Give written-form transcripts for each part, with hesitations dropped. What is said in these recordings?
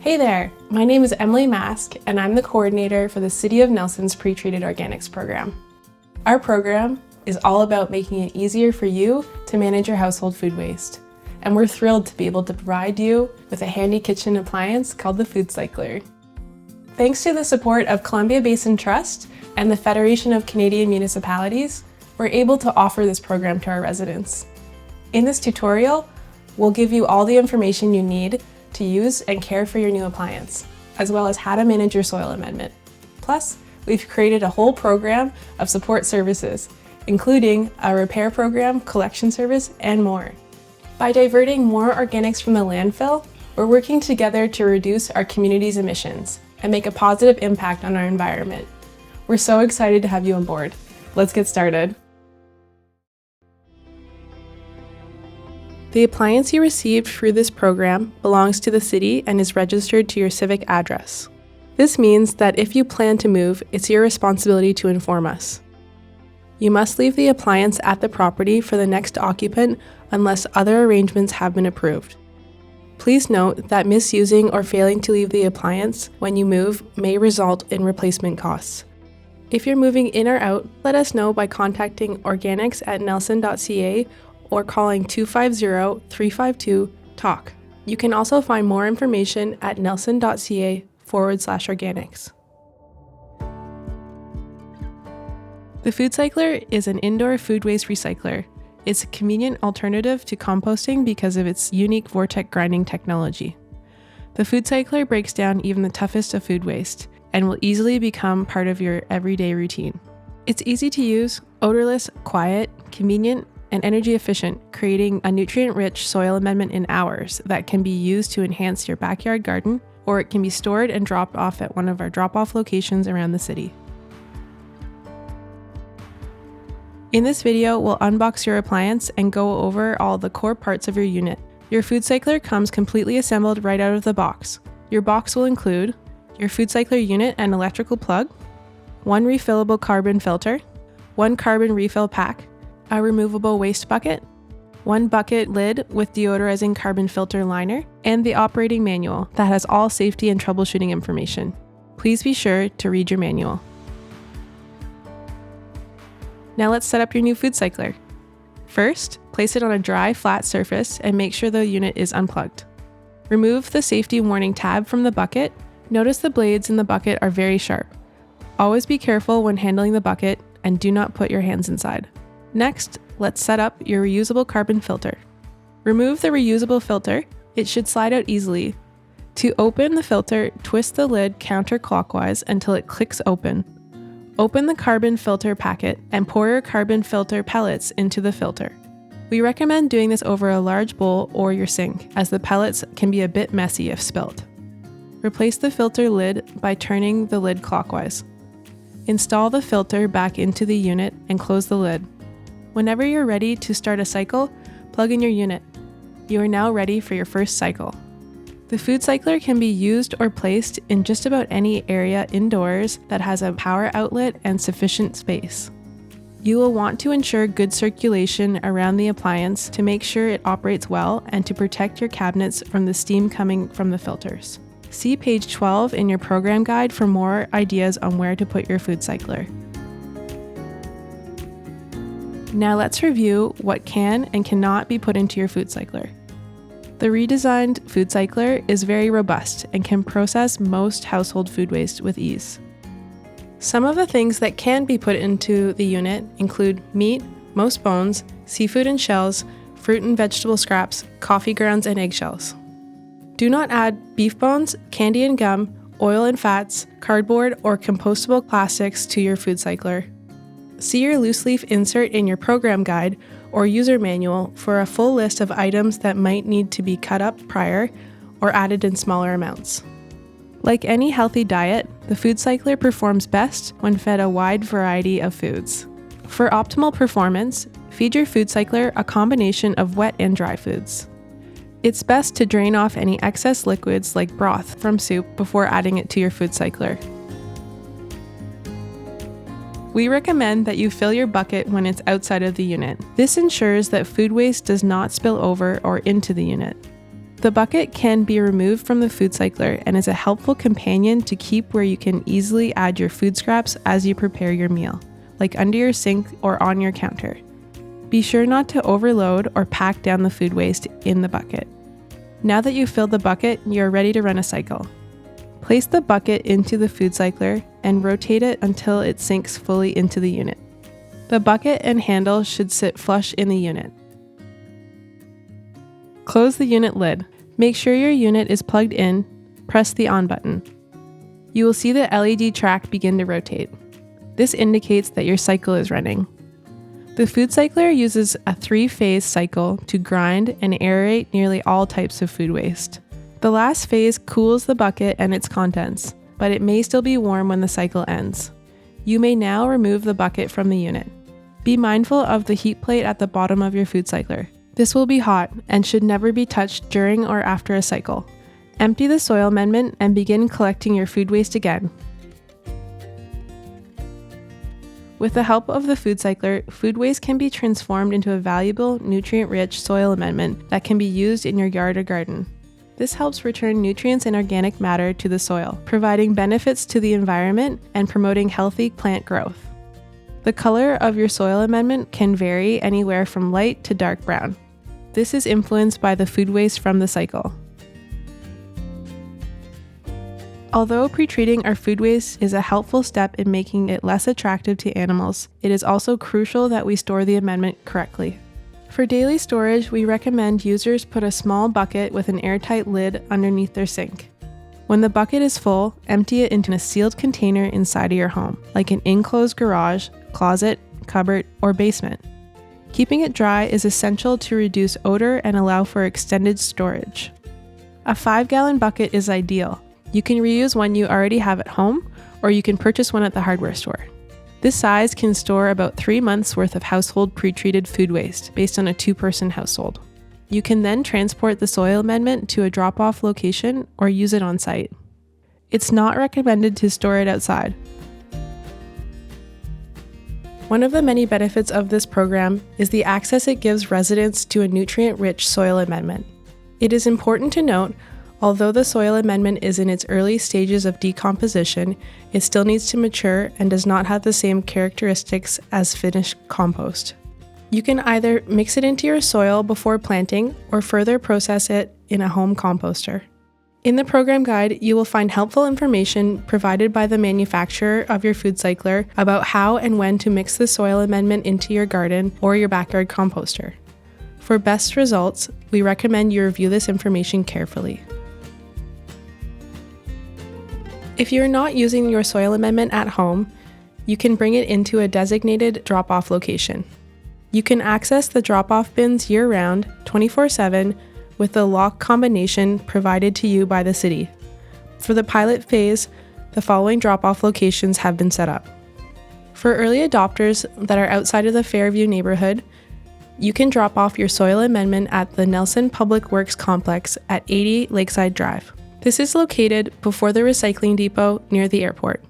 Hey there, my name is Emily Mask and I'm the coordinator for the City of Nelson's Pre-Treated Organics program. Our program is all about making it easier for you to manage your household food waste. And we're thrilled to be able to provide you with a handy kitchen appliance called the Foodcycler. Thanks to the support of Columbia Basin Trust and the Federation of Canadian Municipalities, we're able to offer this program to our residents. In this tutorial, we'll give you all the information you need to use and care for your new appliance, as well as how to manage your soil amendment. Plus, we've created a whole program of support services, including a repair program, collection service, and more. By diverting more organics from the landfill, we're working together to reduce our community's emissions and make a positive impact on our environment. We're so excited to have you on board. Let's get started. The appliance you received through this program belongs to the city and is registered to your civic address. This means that if you plan to move, it's your responsibility to inform us. You must leave the appliance at the property for the next occupant unless other arrangements have been approved. Please note that misusing or failing to leave the appliance when you move may result in replacement costs. If you're moving in or out, let us know by contacting organics@nelson.ca or calling 250-352-TALK. You can also find more information at nelson.ca/organics. The Foodcycler is an indoor food waste recycler. It's a convenient alternative to composting because of its unique vortex grinding technology. The Foodcycler breaks down even the toughest of food waste and will easily become part of your everyday routine. It's easy to use, odorless, quiet, convenient, and energy efficient, creating a nutrient-rich soil amendment in hours that can be used to enhance your backyard garden, or it can be stored and dropped off at one of our drop-off locations around the city. In this video, we'll unbox your appliance and go over all the core parts of your unit. Your Foodcycler comes completely assembled right out of the box. Your box will include your Foodcycler unit and electrical plug, one refillable carbon filter, one carbon refill pack, a removable waste bucket, one bucket lid with deodorizing carbon filter liner, and the operating manual that has all safety and troubleshooting information. Please be sure to read your manual. Now let's set up your new Foodcycler. First, place it on a dry, flat surface and make sure the unit is unplugged. Remove the safety warning tab from the bucket. Notice the blades in the bucket are very sharp. Always be careful when handling the bucket and do not put your hands inside. Next, let's set up your reusable carbon filter. Remove the reusable filter. It should slide out easily. To open the filter, twist the lid counterclockwise until it clicks open. Open the carbon filter packet and pour your carbon filter pellets into the filter. We recommend doing this over a large bowl or your sink, as the pellets can be a bit messy if spilled. Replace the filter lid by turning the lid clockwise. Install the filter back into the unit and close the lid. Whenever you're ready to start a cycle, plug in your unit. You are now ready for your first cycle. The Foodcycler can be used or placed in just about any area indoors that has a power outlet and sufficient space. You will want to ensure good circulation around the appliance to make sure it operates well and to protect your cabinets from the steam coming from the filters. See page 12 in your program guide for more ideas on where to put your Foodcycler. Now let's review what can and cannot be put into your Foodcycler. The redesigned Foodcycler is very robust and can process most household food waste with ease. Some of the things that can be put into the unit include meat, most bones, seafood and shells, fruit and vegetable scraps, coffee grounds, and eggshells. Do not add beef bones, candy and gum, oil and fats, cardboard, or compostable plastics to your Foodcycler. See your loose leaf insert in your program guide or user manual for a full list of items that might need to be cut up prior or added in smaller amounts. Like any healthy diet, the Foodcycler performs best when fed a wide variety of foods. For optimal performance, feed your Foodcycler a combination of wet and dry foods. It's best to drain off any excess liquids like broth from soup before adding it to your Foodcycler. We recommend that you fill your bucket when it's outside of the unit. This ensures that food waste does not spill over or into the unit. The bucket can be removed from the Foodcycler and is a helpful companion to keep where you can easily add your food scraps as you prepare your meal, like under your sink or on your counter. Be sure not to overload or pack down the food waste in the bucket. Now that you've filled the bucket, you are ready to run a cycle. Place the bucket into the Foodcycler and rotate it until it sinks fully into the unit. The bucket and handle should sit flush in the unit. Close the unit lid. Make sure your unit is plugged in. Press the on button. You will see the LED track begin to rotate. This indicates that your cycle is running. The Foodcycler uses a 3-phase cycle to grind and aerate nearly all types of food waste. The last phase cools the bucket and its contents, but it may still be warm when the cycle ends. You may now remove the bucket from the unit. Be mindful of the heat plate at the bottom of your Foodcycler. This will be hot and should never be touched during or after a cycle. Empty the soil amendment and begin collecting your food waste again. With the help of the Foodcycler, food waste can be transformed into a valuable, nutrient-rich soil amendment that can be used in your yard or garden. This helps return nutrients and organic matter to the soil, providing benefits to the environment and promoting healthy plant growth. The color of your soil amendment can vary anywhere from light to dark brown. This is influenced by the food waste from the cycle. Although pre-treating our food waste is a helpful step in making it less attractive to animals, it is also crucial that we store the amendment correctly. For daily storage, we recommend users put a small bucket with an airtight lid underneath their sink. When the bucket is full, empty it into a sealed container inside of your home, like an enclosed garage, closet, cupboard, or basement. Keeping it dry is essential to reduce odor and allow for extended storage. A 5-gallon bucket is ideal. You can reuse one you already have at home, or you can purchase one at the hardware store. This size can store about 3 months worth of household pre-treated food waste based on a 2-person household. You can then transport the soil amendment to a drop-off location or use it on site. It's not recommended to store it outside. One of the many benefits of this program is the access it gives residents to a nutrient-rich soil amendment. It is important to note, although the soil amendment is in its early stages of decomposition, it still needs to mature and does not have the same characteristics as finished compost. You can either mix it into your soil before planting or further process it in a home composter. In the program guide, you will find helpful information provided by the manufacturer of your Foodcycler about how and when to mix the soil amendment into your garden or your backyard composter. For best results, we recommend you review this information carefully. If you are not using your soil amendment at home, you can bring it into a designated drop-off location. You can access the drop-off bins year-round, 24/7, with the lock combination provided to you by the city. For the pilot phase, the following drop-off locations have been set up. For early adopters that are outside of the Fairview neighborhood, you can drop off your soil amendment at the Nelson Public Works Complex at 80 Lakeside Drive. This is located before the recycling depot near the airport.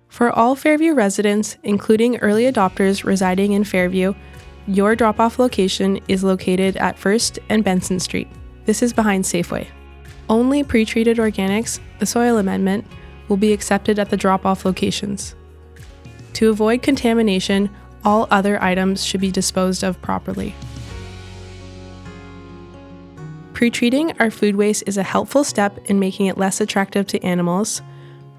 For all Fairview residents, including early adopters residing in Fairview, your drop-off location is located at 1st and Benson Street. This is behind Safeway. Only pre-treated organics, the soil amendment, will be accepted at the drop-off locations. To avoid contamination, all other items should be disposed of properly. Pre-treating our food waste is a helpful step in making it less attractive to animals,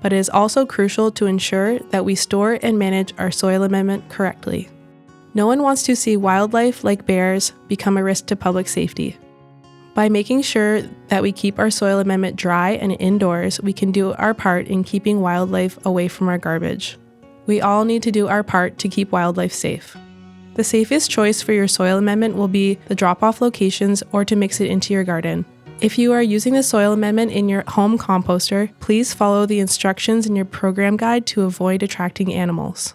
but it is also crucial to ensure that we store and manage our soil amendment correctly. No one wants to see wildlife like bears become a risk to public safety. By making sure that we keep our soil amendment dry and indoors, we can do our part in keeping wildlife away from our garbage. We all need to do our part to keep wildlife safe. The safest choice for your soil amendment will be the drop-off locations or to mix it into your garden. If you are using the soil amendment in your home composter, please follow the instructions in your program guide to avoid attracting animals.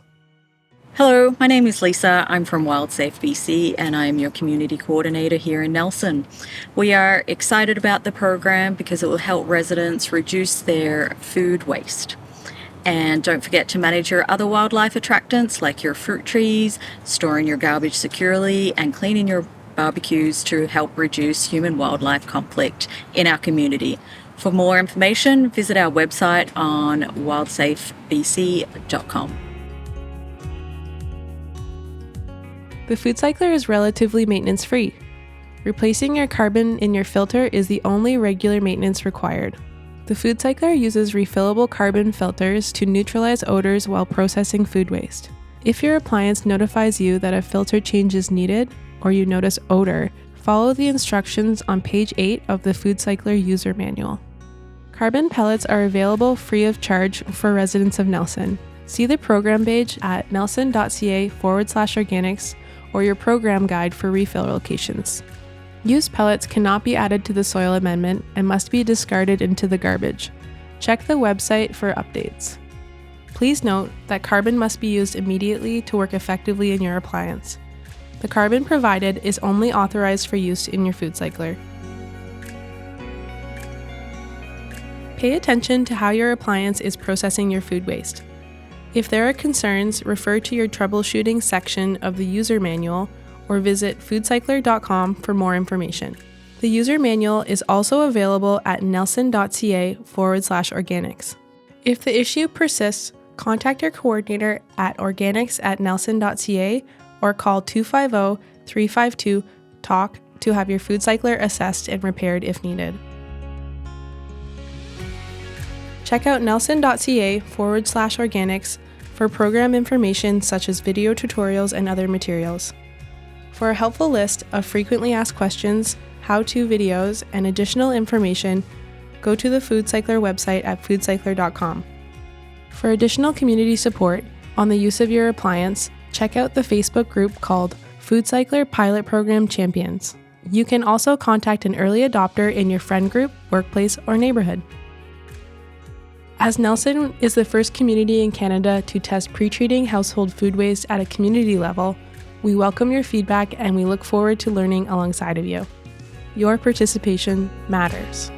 Hello, my name is Lisa. I'm from WildSafe BC and I'm your community coordinator here in Nelson. We are excited about the program because it will help residents reduce their food waste. And don't forget to manage your other wildlife attractants like your fruit trees, storing your garbage securely, and cleaning your barbecues to help reduce human-wildlife conflict in our community. For more information, visit our website on wildsafebc.com. The Foodcycler is relatively maintenance-free. Replacing your carbon in your filter is the only regular maintenance required. The Foodcycler uses refillable carbon filters to neutralize odors while processing food waste. If your appliance notifies you that a filter change is needed, or you notice odor, follow the instructions on page 8 of the Foodcycler user manual. Carbon pellets are available free of charge for residents of Nelson. See the program page at nelson.ca/organics or your program guide for refill locations. Used pellets cannot be added to the soil amendment and must be discarded into the garbage. Check the website for updates. Please note that carbon must be used immediately to work effectively in your appliance. The carbon provided is only authorized for use in your Foodcycler. Pay attention to how your appliance is processing your food waste. If there are concerns, refer to your troubleshooting section of the user manual or visit foodcycler.com for more information. The user manual is also available at nelson.ca/organics. If the issue persists, contact your coordinator at organics@nelson.ca or call 250-352-TALK to have your Foodcycler assessed and repaired if needed. Check out nelson.ca/organics for program information such as video tutorials and other materials. For a helpful list of frequently asked questions, how-to videos, and additional information, go to the Foodcycler website at foodcycler.com. For additional community support on the use of your appliance, check out the Facebook group called Foodcycler Pilot Program Champions. You can also contact an early adopter in your friend group, workplace, or neighborhood. As Nelson is the first community in Canada to test pre-treating household food waste at a community level, we welcome your feedback and we look forward to learning alongside of you. Your participation matters.